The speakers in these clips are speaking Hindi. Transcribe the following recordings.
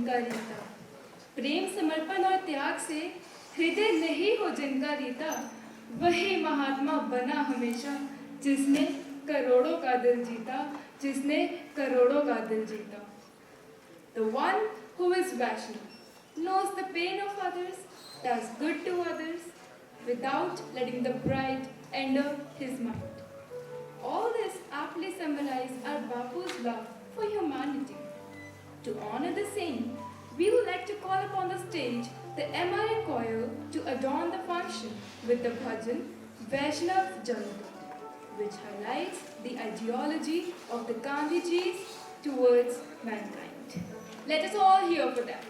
जिनका रीता, प्रेम समर्पण और त्याग से हृदय नहीं हो जिनका रीता, वही महात्मा बना हमेशा जिसने करोड़ों का दिल जीता, जिसने करोड़ों का दिल जीता। The one who is Vaishnav knows the pain of others, does good to others without letting the pride enter his mind. All this aptly symbolizes our Bapu's love for humanity. To honor the same, we would like to call upon the stage the MRA choir to adorn the function with the bhajan Vaishnav Jangat, which highlights the ideology of the Gandhijis towards mankind. Let us all hear for them.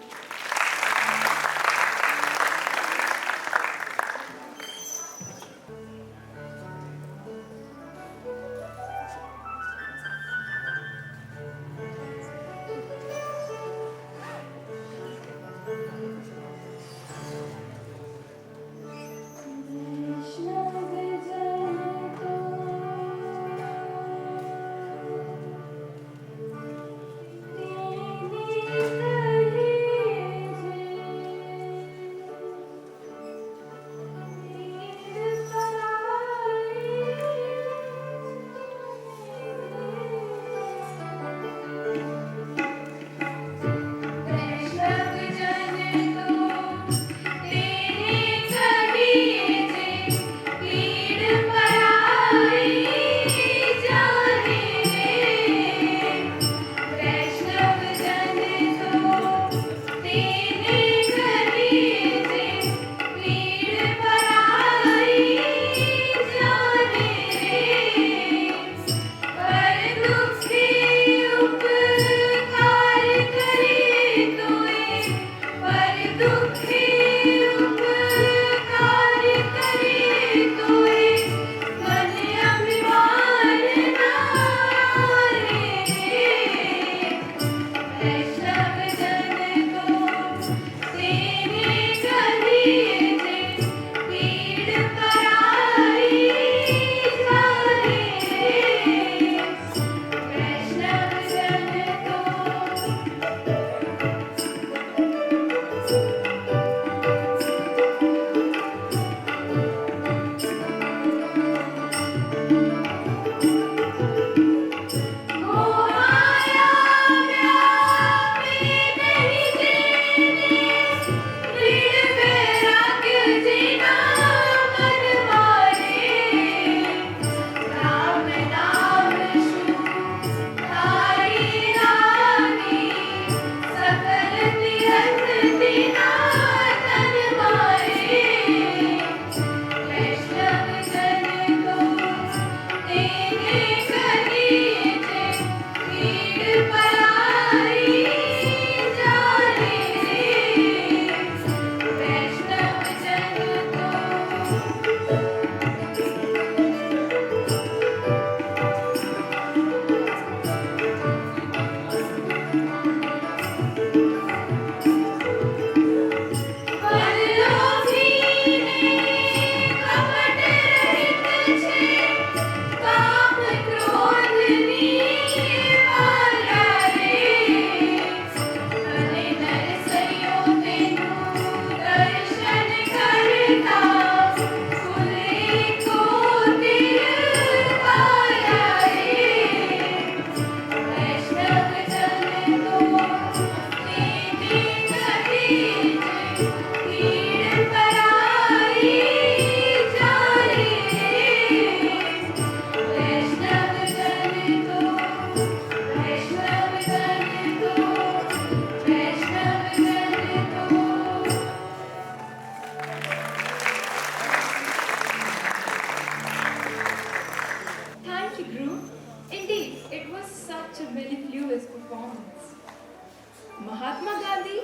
Mahatma Gandhi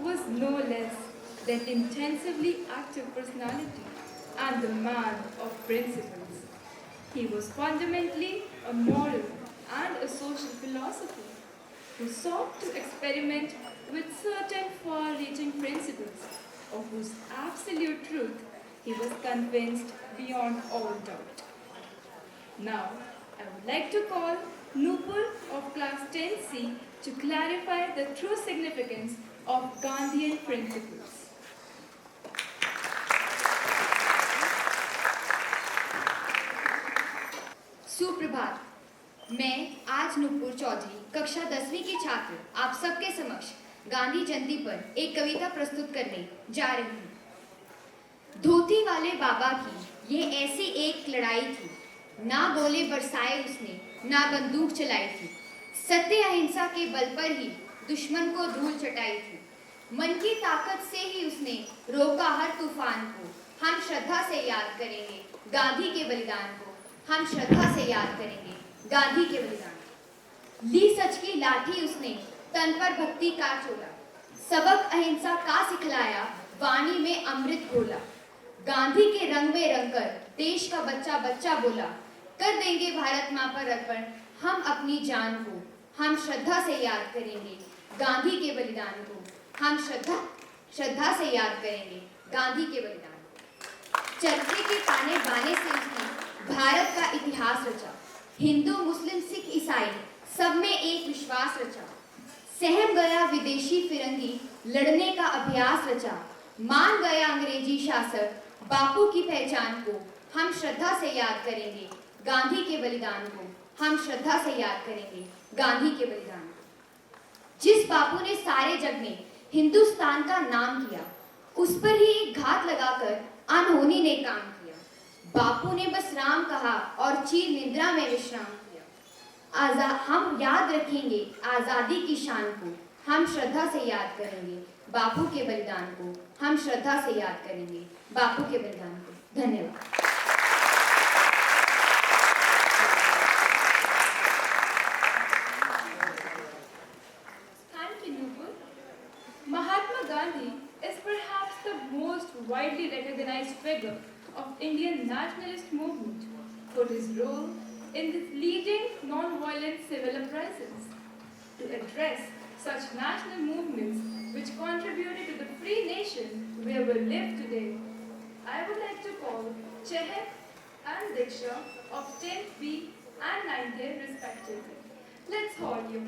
was no less than intensively active personality and the man of principles. He was fundamentally a moral and a social philosopher who sought to experiment with certain far-reaching principles of whose absolute truth he was convinced beyond all doubt. Now, I would like to call Nupur of class 10C to clarify the true significance of Gandhian principles. सुप्रभात। मैं आज नूपुर चौधरी कक्षा 10वीं की छात्र आप सबके समक्ष गांधी जयंती पर एक कविता प्रस्तुत करने जा रही हूँ। धोती वाले बाबा की ये ऐसी एक लड़ाई थी, ना गोले बरसाए उसने, ना बंदूक चलाई थी, सत्य अहिंसा के बल पर ही दुश्मन को धूल चटाई थी। मन की ताकत से ही उसने रोका हर तूफान को। हम श्रद्धा से याद करेंगे गांधी के बलिदान को, हम श्रद्धा से याद करेंगे गांधी के बलिदान। ली सच की लाठी उसने, तन पर भक्ति का चोला, सबक अहिंसा का सिखलाया, वाणी में अमृत घोला। गांधी के रंग में रंगकर देश का बच्चा बच्चा बोला, कर देंगे भारत माँ पर अर्पण हम अपनी जान को। हम श्रद्धा से याद करेंगे गांधी के बलिदान को, हम श्रद्धा से याद करेंगे गांधी के बलिदान को। चरखे के ताने बाने से उसने भारत का इतिहास रचा, हिंदू मुस्लिम सिख ईसाई सब में एक विश्वास रचा। सहम गया विदेशी फिरंगी, लड़ने का अभ्यास रचा, मान गया अंग्रेजी शासक बापू की पहचान को। हम श्रद्धा से याद करेंगे गांधी के बलिदान को, हम श्रद्धा से याद करेंगे गांधी के बलिदान को। जिस बापू ने सारे जग में हिंदुस्तान का नाम किया, उस पर ही एक घात लगाकर अनहोनी ने काम किया। बापू ने बस राम कहा और चीर निद्रा में विश्राम किया। हम याद रखेंगे आजादी की शान को, हम श्रद्धा से याद करेंगे बापू के बलिदान को, हम श्रद्धा से याद करेंगे बापू के बलिदान को। धन्यवाद। Mahatma Gandhi is perhaps the most widely recognized figure of Indian nationalist movement for his role in leading non-violent civil uprisings. To address such national movements which contributed to the free nation where we live today, I would like to call Chehak and Diksha of 10th B and 9th A respectively. Let's hold you.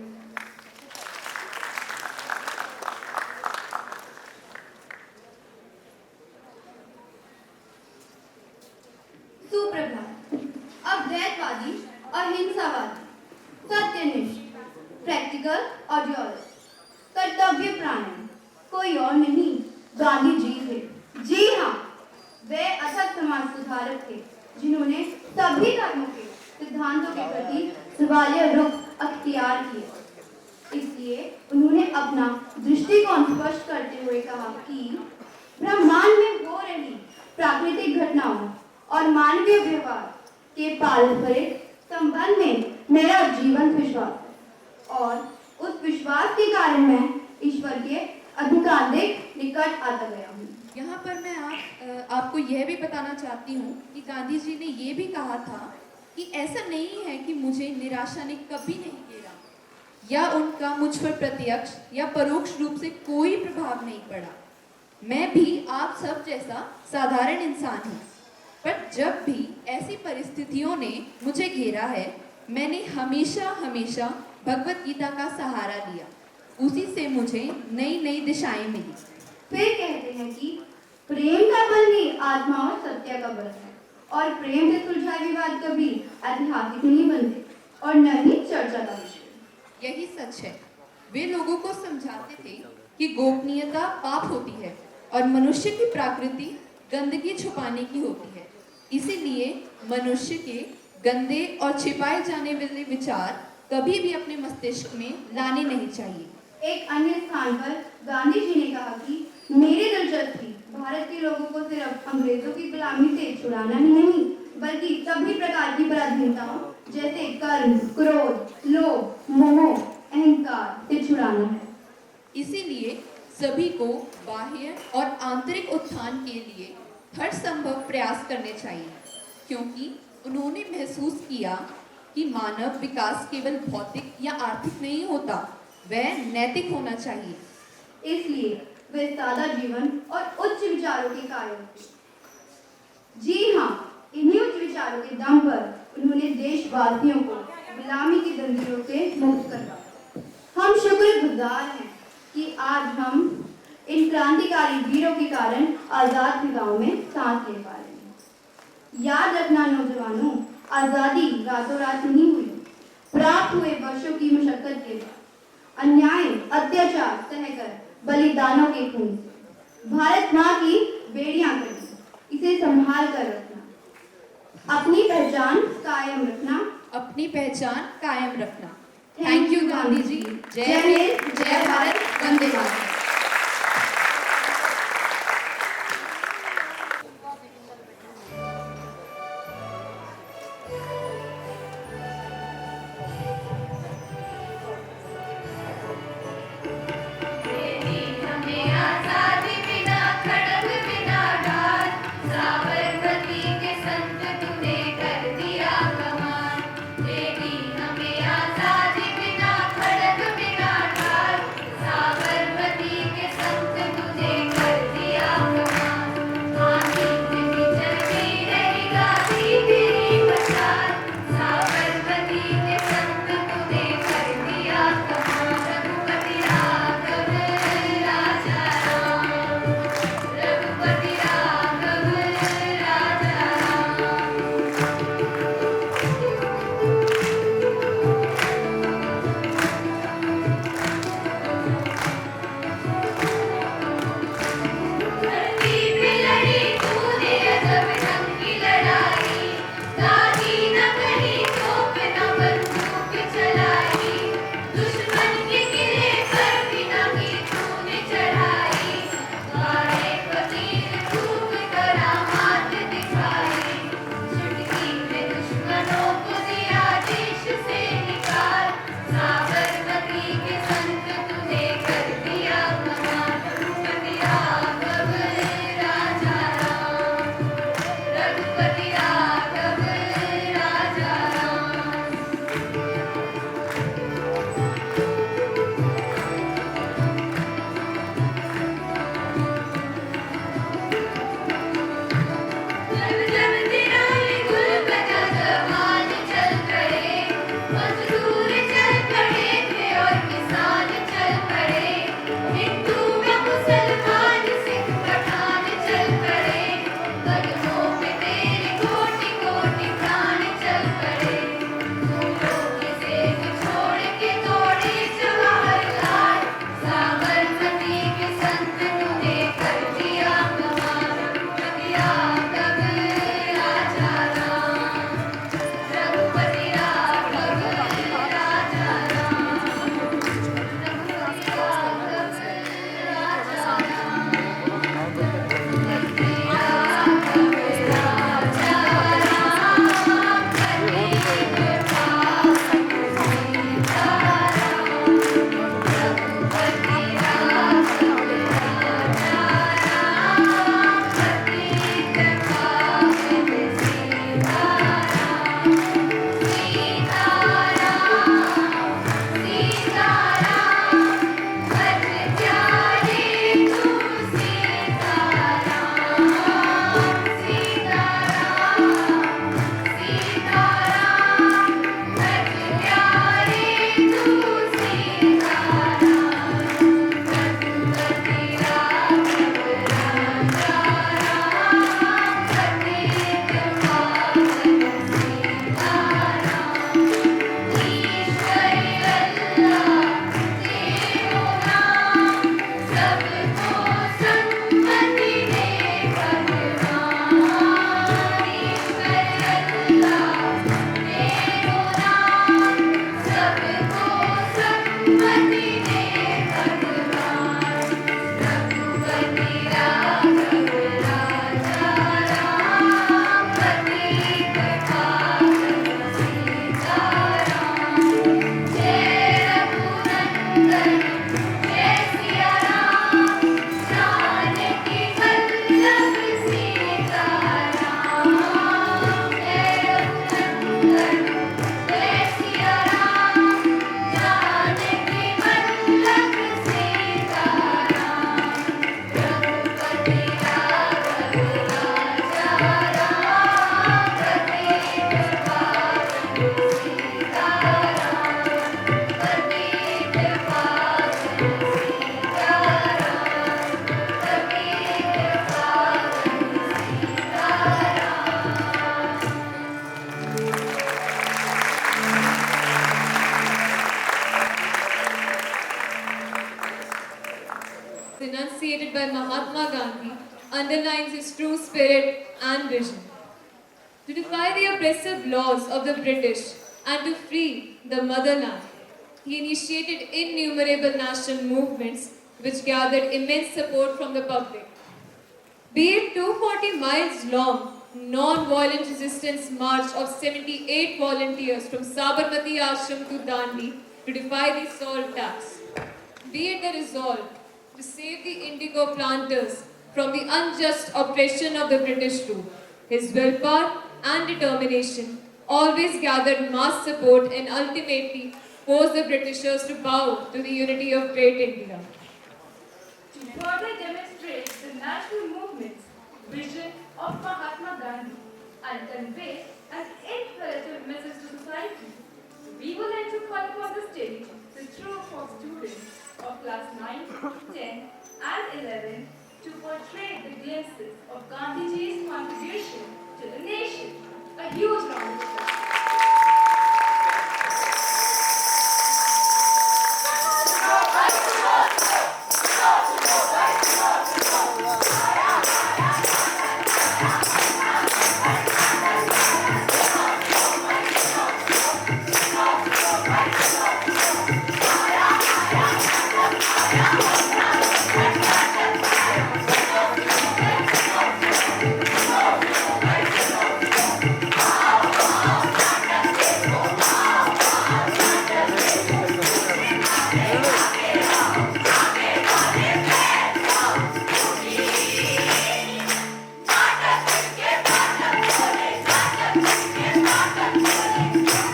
सुप्रभात। अद्वैतवादी, अहिंसावादी, सत्यनिष्ठ, प्रैक्टिकल और कर्तव्य प्राण कोई और नहीं, गांधी जी थे। जी हाँ, वे अथक समाज सुधारक थे जिन्होंने सभी धर्मों के सिद्धांतों के प्रति सवालिया रुख अख्तियार किया। इसलिए उन्होंने अपना दृष्टिकोण स्पष्ट करते हुए कहा कि ब्रह्मांड में हो रही प्राकृतिक घटनाओं और मानवीय व्यवहार के पारस्परिक संबंध में मेरा जीवन विश्वास है और उस विश्वास के कारण मैं ईश्वर के अधिकाधिक निकट आता गया हूँ। यहाँ पर मैं आपको यह भी बताना चाहती हूँ कि गांधी जी ने ये भी कहा था कि ऐसा नहीं है कि मुझे निराशा ने कभी नहीं घेरा या उनका मुझ पर प्रत्यक्ष या परोक्ष रूप से कोई प्रभाव नहीं पड़ा। मैं भी आप सब जैसा साधारण इंसान हूँ, पर जब भी ऐसी परिस्थितियों ने मुझे घेरा है, मैंने हमेशा हमेशा भगवत गीता का सहारा लिया। उसी से मुझे नई नई दिशाएं मिली। फिर कहते हैं कि प्रेम का बल ही आत्मा और सत्य का बल है और प्रेम से सुलझाए विवाद कभी ऐतिहासिक नहीं बनते और न ही चर्चा का विषय। यही सच है। वे लोगों को समझाते थे कि गोपनीयता पाप होती है और मनुष्य की प्रकृति गंदगी छुपाने की होती है। इसीलिए मनुष्य के गंदे और छिपाए जाने वाले विचार कभी भी अपने मस्तिष्क में लाने नहीं चाहिए। एक अन्य स्थान पर गांधी जी ने कहा कि मेरी दिलचस्पी भारत के लोगों को सिर्फ अंग्रेजों की गुलामी से छुड़ाना ही नहीं, बल्कि सभी प्रकार की पराधीनताओं जैसे कर्म, क्रोध, लोभ, मोह, अहंकार से छुड़ाना है। इसीलिए सभी को बाह्य और आंतरिक उत्थान के लिए हर संभव प्रयास करने चाहिए, क्योंकि उन्होंने महसूस किया कि मानव विकास केवल भौतिक या आर्थिक नहीं होता, वह नैतिक होना चाहिए। इसलिए वे सादा जीवन और उच्च विचारों के कारण जी हाँ, इन्हीं उच्च विचारों के दम पर उन्होंने देशवासियों को गुलामी की जंजीरों से मुक्त करवाया। हम शुक्रगुजार हैं कि आज हम इन क्रांतिकारी वीरों के कारण आजाद फिजाओं में सांस ले पा रहे हैं। याद रखना नौजवानों, आजादी रातों रात नहीं हुई, प्राप्त हुए वर्षों की मशक्कत के बाद, अन्याय अत्याचार सहकर, बलिदानों के खून से। भारत माँ की बेड़ियां कटी, इसे संभाल कर रखना, अपनी पहचान कायम रखना, अपनी पहचान कायम रखना। Thank you Gandhi ji. जय हिंद, जय Bharat, Vande Mataram. Sabarmati enunciated by Mahatma Gandhi underlines his true spirit and vision. To defy the oppressive laws of the British and to free the motherland, he initiated innumerable national movements which gathered immense support from the public. Be it 240 miles long, non-violent resistance march of 78 volunteers from Sabarmati Ashram to Dandi to defy the salt tax. Be it the resolve to save the indigo planters from the unjust oppression of the British rule. His willpower and determination always gathered mass support and ultimately forced the Britishers to bow to the unity of great India. To further demonstrate the national movement's vision of Mahatma Gandhi and convey an imperative message to society, we would like to call upon the stage the true four students of class 9, 10 and 11 to portray the glimpses of Gandhiji's contribution to the nation. A huge round of applause.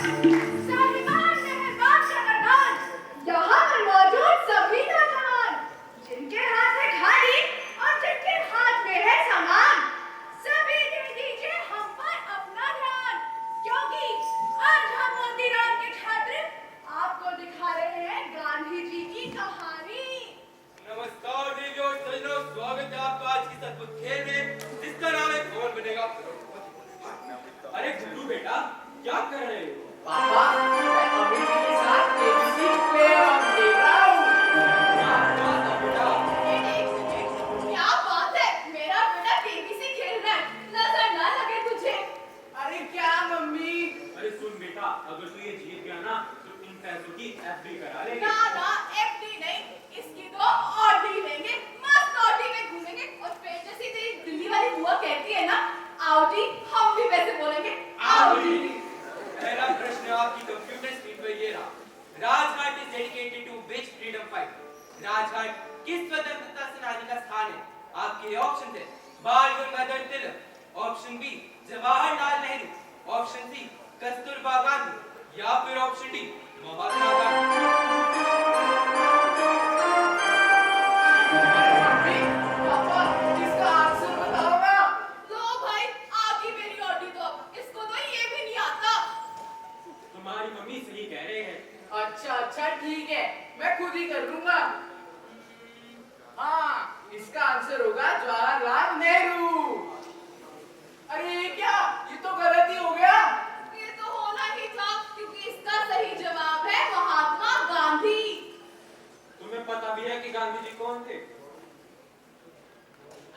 साहिबान, मेहरबान कदरदान, यहाँ पर मौजूद सभी नौजवान, जिनके हाथ है घड़ी और जिनके हाथ में है सामान, सभी दे दीजिए हम पर अपना ध्यान, क्योंकि आज हम मोती राम के छात्र आपको दिखा रहे हैं गांधी जी की कहानी। नमस्कार देवियों और सज्जनों, स्वागत है आपका आज की इस अद्भुत खेल में जिसका नाम है कौन बनेगा करोड़पति। अरे गुल्लू बेटा, क्या कर रहे हो? पापा, मैं अभी जी के साथ ABC प्ले ऑफ खेल रहा हूँ। क्या बात है बेटा? क्या बात है, मेरा बेटा केबीसी खेल रहा है, नजर ना लगे तुझे। अरे क्या मम्मी? अरे सुन बेटा, अगर तू ये जीत गया ना तो इन पैसों की FD करा लेंगे। ना ना, FD नहीं, इसकी तो ऑडी लेंगे, मस्त ऑडी में घूमेंगे और फिर जैसी तेरी दिल्ली वाली बुआ कहती है ना, आउडी, हम भी वैसे बोलेंगे आउडी। पहला प्रश्न आपकी कंप्यूटर स्क्रीन पर ये रहा। Rajghat is dedicated to which freedom fighter? Rajghat किस स्वतंत्रता सेनानी का स्थान है? आपके ऑप्शन थे Bal Gangadhar Tilak, option B Jawaharlal Nehru, option C Kasturba Gandhi या फिर option D Mahatma Gandhi. Mummy, papa, इसका आंसर बताओ ना। लो भाई, आ गई मेरी ऑडी तो, इसको तो ये भी नहीं आता। तुम्हारी मम्मी सही कह रहे हैं। अच्छा ठीक है, मैं खुद ही कर लूंगा। हाँ, इसका आंसर होगा जवाहरलाल नेहरू। अरे ये क्या, ये तो गलत ही हो गया। ये तो होना ही था, क्योंकि इसका सही जवाब है महात्मा गांधी। तुम्हें पता भी है कि गांधी जी कौन थे?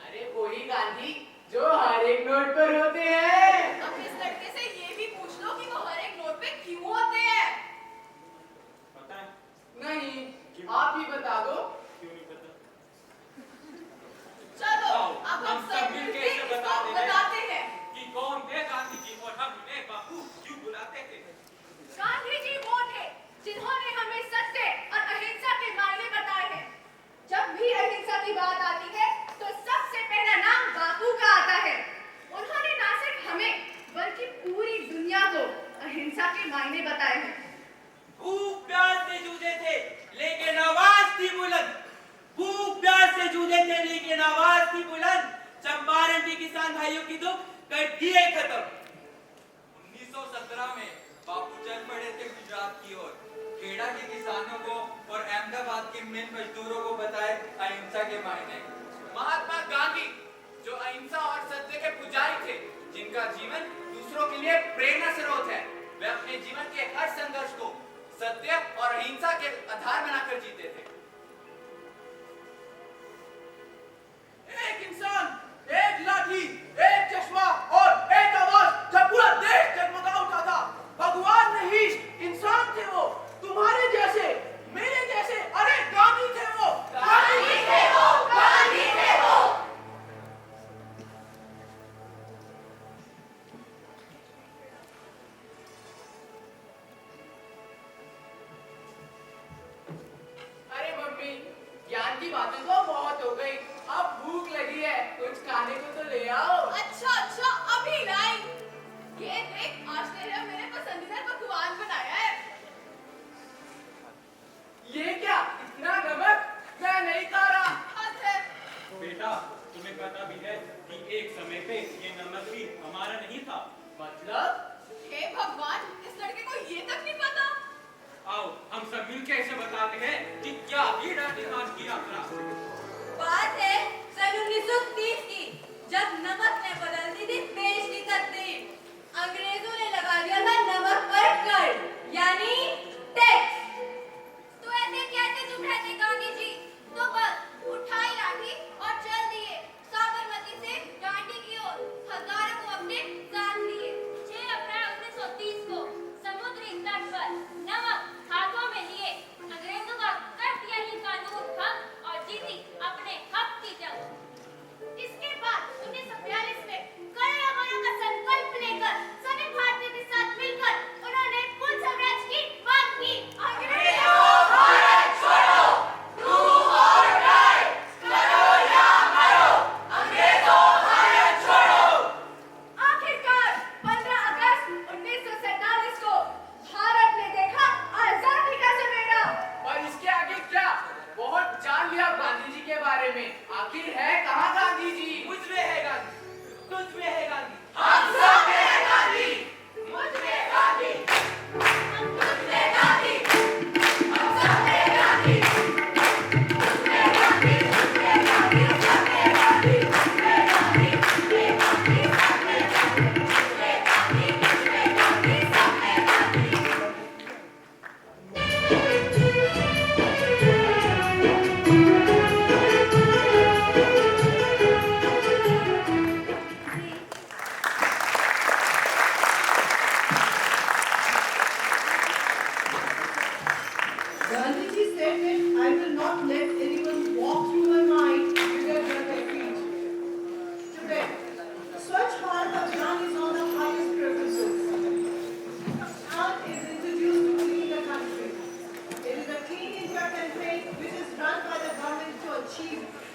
अरे वही गांधी जो हर एक नोट पर होते हैं। अब इस लड़के से ये भी पूछ लो कि वो हर एक नोट पे क्यों होते हैं। पता है? नहीं, आप ही बता दो। क्यों नहीं पता? चलो, आओ, अब हम सब मिलके इसे इसको बताते हैं बताते हैं। कि कौन थे गांधी जी और हम उन्हें बापू क्यों बुलाते थे। गांधी जी वो थे जिन्होंने हमें सत्य और अहिंसा के मायने बताए हैं। जब भी अहिंसा की बात आती है तो सबसे पहला नाम बापू का आता है। उन्होंने ना सिर्फ हमें बल्कि पूरी दुनिया को अहिंसा के मायने बताए हैं। भूख प्यास से जूझे थे लेकिन आवाज थी बुलंद। भूख प्यास से जूझे थे लेकिन आवाज थी बुलंद। चंपारण के किसान भाइयों की दुख कर दिए खत्म। 1917 में बापू चल पड़े थे गुजरात की ओर। खेड़ा के किसानों को और अहमदाबाद के मिल मजदूरों को बताए अहिंसा के मायने। महात्मा गांधी जो अहिंसा और सत्य के पुजारी थे, जिनका जीवन दूसरों के लिए प्रेरणा स्रोत है, वे अपने जीवन के हर संघर्ष को सत्य और अहिंसा के आधार बनाकर जीते थे।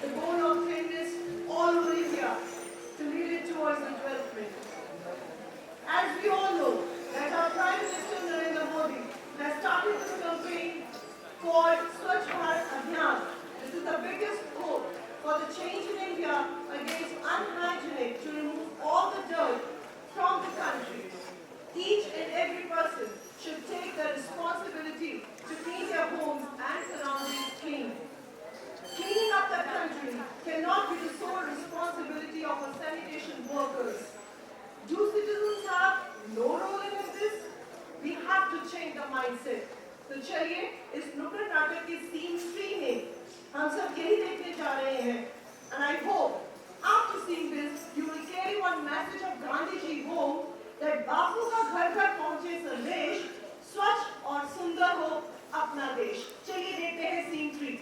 the goal of cleanliness all over India to lead it towards the development. As we all know, that our Prime Minister Narendra Modi has started this campaign called Swachh Bharat Abhiyan. This is the biggest hope for the change in India against unhygienic to remove all the dirt from the country. Each and every person should take the responsibility to clean their homes and surroundings clean. Cleaning up the country cannot be the sole responsibility of our sanitation workers. Do citizens have no role in this? We have to change the mindset. तो चलिए इस नुक्कड़ नाटक की सीन 3 में हम सब यही देखने जा रहे हैं. And I hope after seeing this you will carry one message of Gandhi ji home that बापू का घर घर पहुंचे संदेश स्वच्छ और सुंदर हो अपना देश. चलिए देखते हैं सीन 3.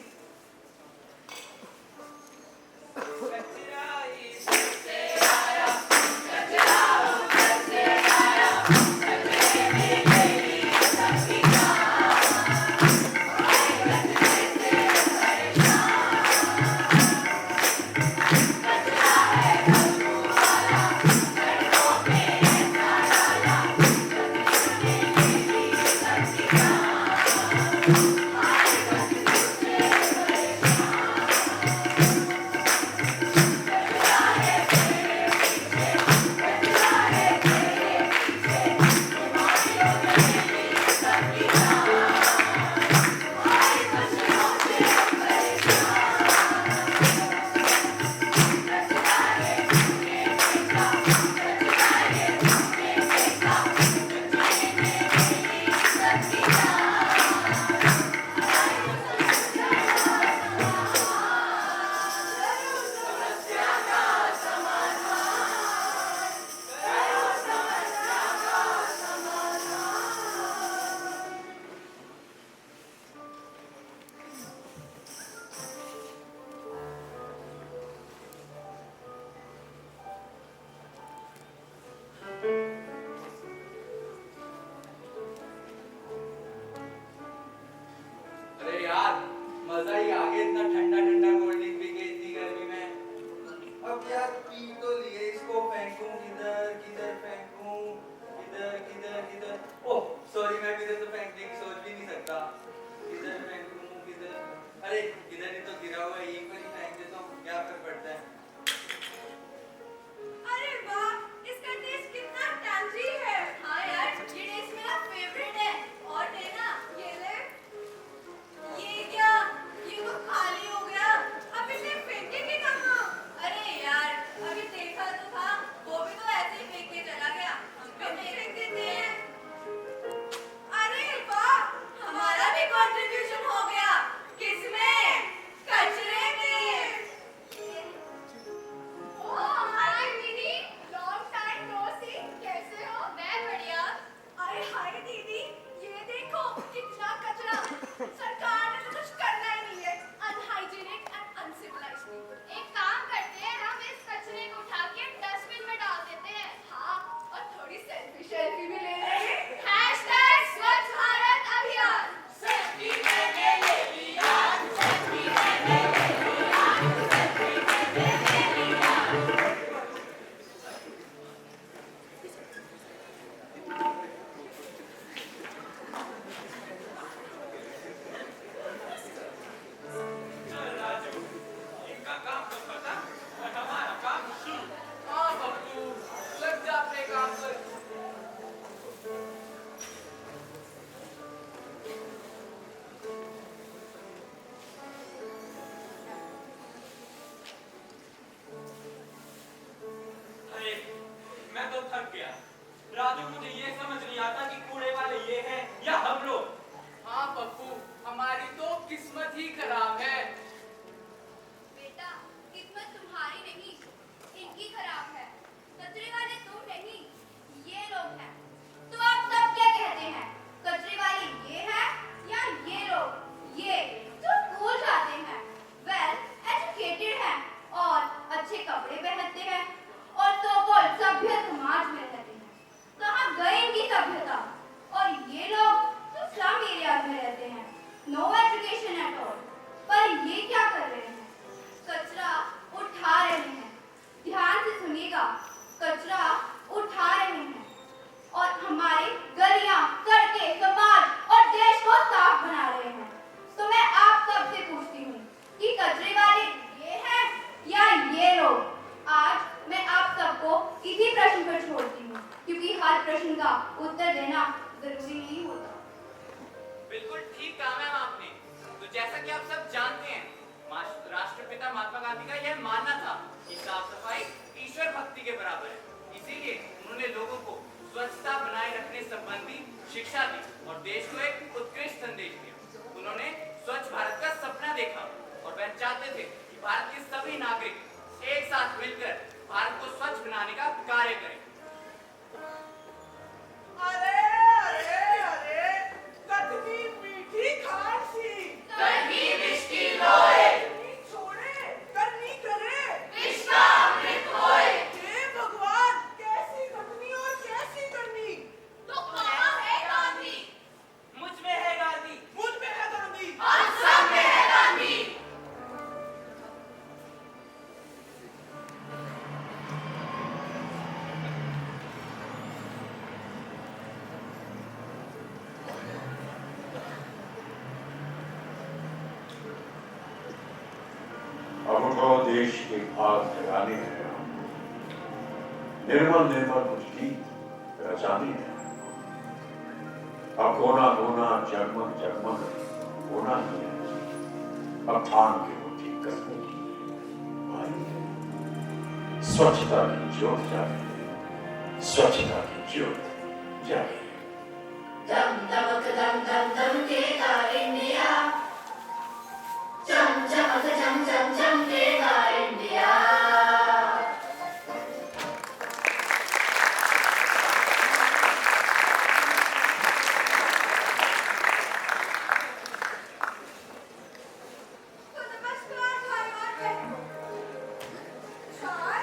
शिक्षा दी और देश को एक उत्कृष्ट संदेश दिया। उन्होंने स्वच्छ भारत का सपना देखा और वह चाहते थे कि भारत के सभी नागरिक एक साथ मिलकर भारत को स्वच्छ बनाने का कार्य करें। अरे अरे अरे कतनी मीठी खांसी, करनी मिष्टी लोए, करनी छोड़े करनी करे, विष का अमृत होए। हे भगवान कैसी कटनी और कैसी करनी। तो कहाँ है गांधी? मुझ में है गांधी। मुझ में है गांधी। हम सब में है गांधी। हमको देश के भाग जगाने हैं, निर्मल निर्मल कुछ गीत रचाने हैं। अब कोना कोना जगमग जगमग होना ही है, अब ठान के उठी कसमों की आइए स्वच्छता की ज्योत जागे, स्वच्छता की ज्योत जागे। दम दमक दम दम दमकेगा इंडिया, चम चमक चम चम चमकेगा इंडिया। तो नमस्कार भाई और बहनों। तुषार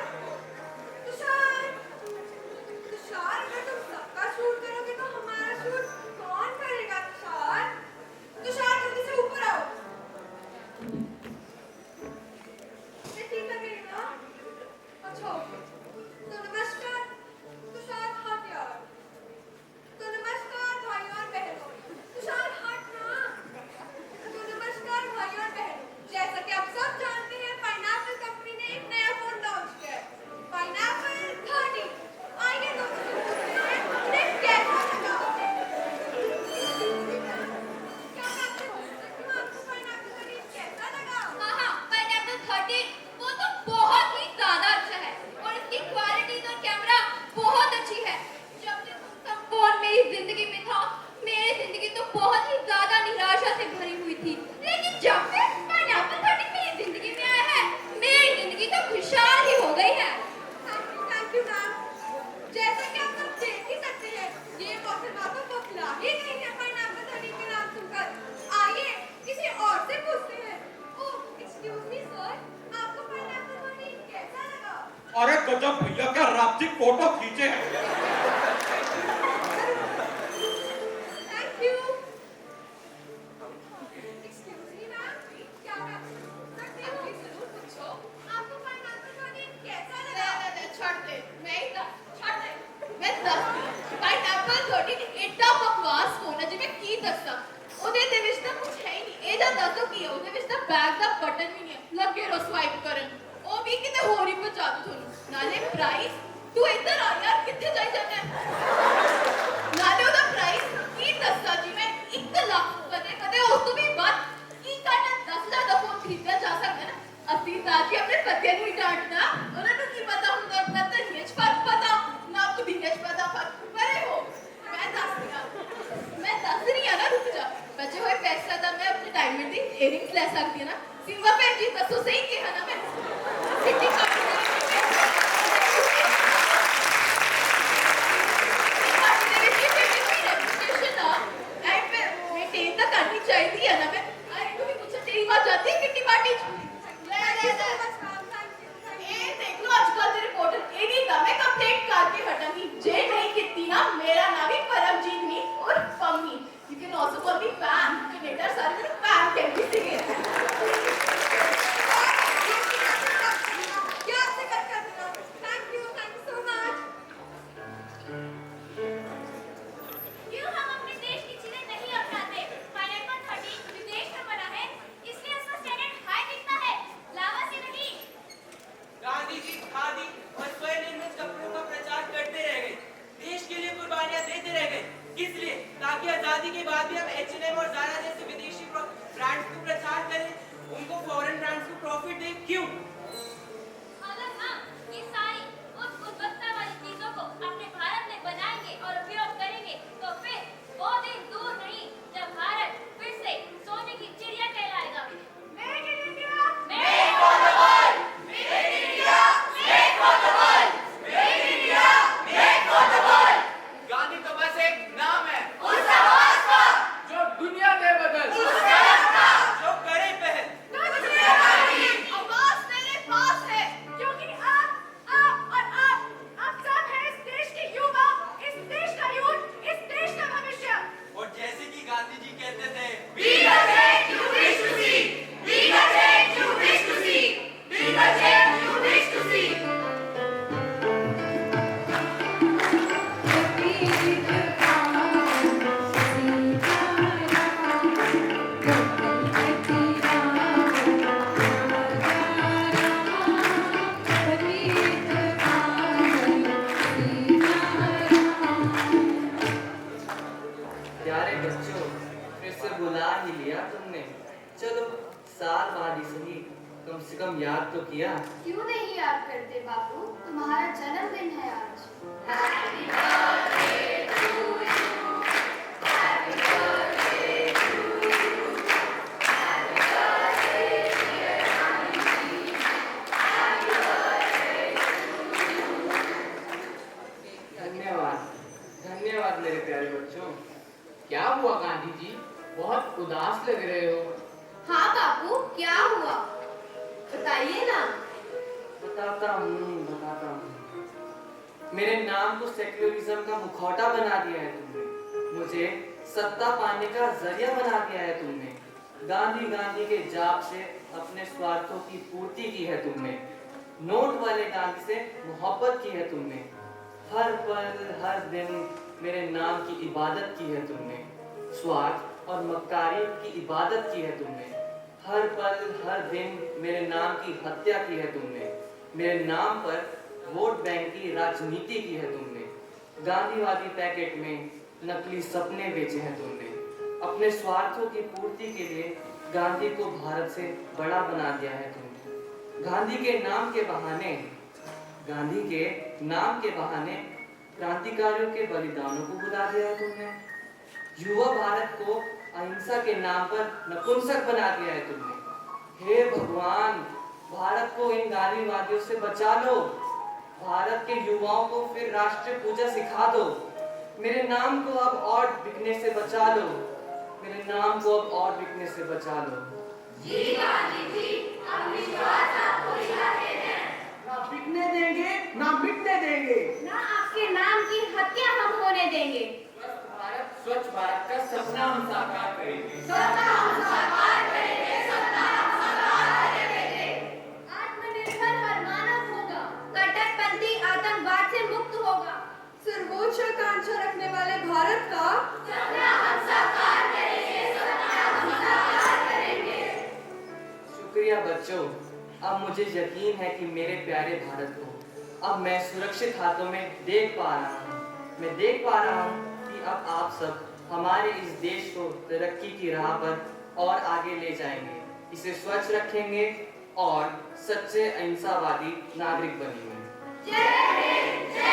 तुषार तुषार अगर तुम सबका शूट करोगे तो हमारा शूट कौन करेगा? तुषार तुषार जल्दी से ऊपर आओ। ये ठीक लग रही ना? अच्छा ओके। तो नमस्कार तुषार हट यार। तो नमस्कार भाई और बहनों। तुषार हट ना। तो नमस्कार भाई और बहनों, जैसा कि आप सब जानते हैं पाइनएप्पल कंपनी ने एक नया फोन लॉन्च किया है, पाइनएप्पल 30। आइए दोस्तों पूछते हैं उन्हें कैसा लगा। क्या मैं आपसे पूछ सकती हूँ आपको पाइनएप्पल 30 कैसा लगा? हाँ, पाइनएप्पल 30 वो तो बहुत ही ज्यादा अच्छा है और इसकी क्वालिटी और कैमरा बहुत अच्छी है। जब से तुम फोन मेरी जिंदगी में था, मेरी जिंदगी तो बहुत ही ज्यादा निराशा से भरी हुई थी, लेकिन जब से पाइनएप्पल 30 मेरी जिंदगी में आया है, मेरी जिंदगी तो खुशहाल ही हो गई है। Thank you ma'am. जैसा कि आप सब देख ही सकते हैं, ये मोहतरमा तो बखला ही गई है पाइनएप्पल 30 के नाम सुनकर। आइए किसी और से पूछते हैं। ओह एक्सक्यूज मी सर, आपको पाइनएप्पल 30 कैसा लगा? अरे गजब भैया, क्या राप्तिक फोटो खींचे हैं। Thank you. Excuse me ma'am, क्या मैं आपसे पूछ सकती हूँ? जरूर पूछो। आपको पाइनएप्पल 30 कैसा लगा? छोड़ दे, पाइनएप्पल 30 एड्डा बकवास फोन है जिਵੇਂ ਕੀ ਦੱਸਾਂ। ਉਹਦੇ ਦੇ ਵਿੱਚ ਤਾਂ ਕੁਝ ਹੈ ਹੀ ਨਹੀਂ। ਇਹ ਜਾਂ ਦੱਸੋ ਕੀ ਹੈ ਉਹਦੇ ਵਿੱਚ? ਤਾਂ ਬੈਕ ਦਾ ਬਟਨ ਵੀ ਨਹੀਂ ਹੈ, ਲੱਗੇ ਰੋ ਸਵਾਈਪ ਕਰਨ। ਉਹ ਵੀ ਕਿਤੇ ਹੋਰ ਹੀ ਪਹੁੰਚਾ ਦੂ ਤੁਹਾਨੂੰ। ਨਾਲੇ ਪ੍ਰਾਈਸ, ਤੂੰ ਇੱਧਰ ਆ ਯਾਰ, ਕਿੱਥੇ ਜਾਈ ਜਾਂਦਾ ਹੈ? याद तो किया। क्यों नहीं याद करते बापू, तुम्हारा जन्मदिन है आज। धन्यवाद, धन्यवाद मेरे प्यारे बच्चों। क्या हुआ गांधी जी, बहुत उदास लग रहे हो। हाँ बापू, क्या हुआ बताइए ना। बताता हूँ। मेरे नाम को सेक्युलरिज्म का मुखौटा बना दिया है तुमने, मुझे सत्ता पाने का जरिया बना दिया है तुमने। गांधी के जाप से अपने स्वार्थों की पूर्ति की है तुमने। नोट वाले गांधी से मोहब्बत की है तुमने। हर पल हर दिन मेरे नाम की इबादत की है तुमने। स्वार्थ और मक्कारी की इबादत की है तुमने। हर पल हर दिन मेरे नाम की हत्या की है तुमने। मेरे नाम पर वोट बैंक की राजनीति की है तुमने। गांधीवादी पैकेट में नकली सपने बेचे हैं तुमने। अपने स्वार्थों की पूर्ति के लिए गांधी को भारत से बड़ा बना दिया है तुमने। गांधी के नाम के बहाने क्रांतिकारियों के बलिदानों को भुला दिया है तुमने। युवा भारत को अहिंसा के नाम पर नपुंसक बना दिया है तुमने। हे भगवान, भारत को इन गांधीवादियों से बचा लो। भारत के युवाओं को फिर राष्ट्रीय पूजा सिखा दो। मेरे नाम को अब और बिकने से बचा लो। मेरे नाम को अब और बिकने से बचा लो। जी गांधी जी, हम विश्वास आपको दिलाते हैं। ना बिकने देंगे, ना मिटने देंगे। ना आपके नाम की हत्या हम होने देंगे। स्वच्छ भारत का सपना हम साकार करेंगे। आत्मनिर्भर हर मानव होगा, कट्टरपंथी आतंकवाद से मुक्त होगा। सर्वोच्च आकांक्षा रखने वाले भारत का सपना हम साकार करेंगे, सपना हम साकार करेंगे। शुक्रिया बच्चों, अब मुझे यकीन है कि मेरे प्यारे भारत को अब मैं सुरक्षित हाथों में देख पा रहा हूँ। मैं देख पा रहा हूँ कि अब आप सब हमारे इस देश को तरक्की की राह पर और आगे ले जाएंगे, इसे स्वच्छ रखेंगे और सच्चे अहिंसावादी नागरिक बनेंगे। जय हिंद, जय